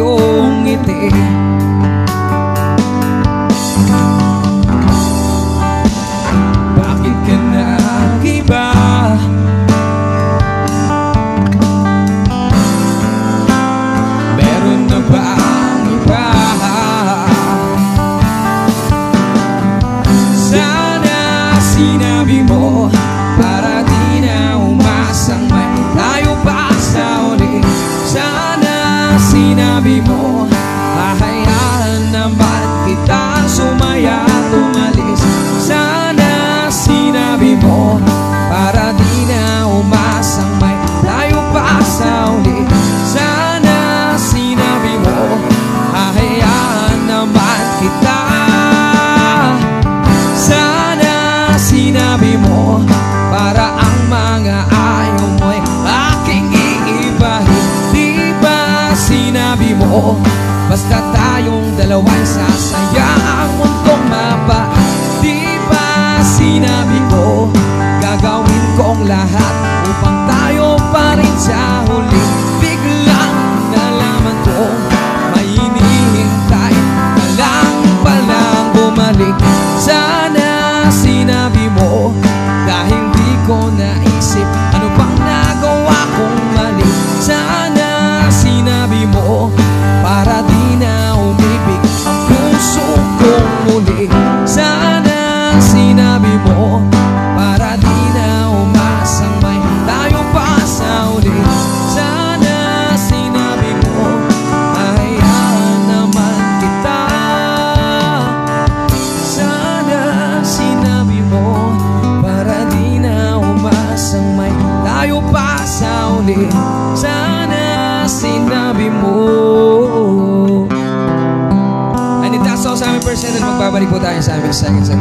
iyong ngiti. Bakit ka nag-iba? Meron na ba ang iba? Sana sinabi mo para di na umasang may tayo pa sa uli. Sana sinabi mo hahayaan naman kita sumaya at umalis. Sana sinabi mo para di na umasang may tayo pa sa uli. Sana sinabi mo hahayaan naman kita. Sana sinabi mo para ang mga ayaw mo'y aking iibahin. Di ba sinabi mo basta tayong dalawa'y sasaya ang mundong mapa? Di ba sinabi ko gagawin kong lahat upang tayo pa rin sa huli? Biglang nalaman ko may hinihintay ka lang palang bumalik. Sana sinabi mo dahil di ko naisip ano pang nagawa kong mali. Sana sinabi mo para di na umibig ang puso kong muli. Sana sinabi mo para di na umasang may tayo pa sa uli. Sana sinabi mo hayaan naman kita. Sana sinabi mo para di na umasang may tayo pa sa uli. Sana sinabi mo. And that's all sa aming first set. Magbabalik po tayo sa aming second set.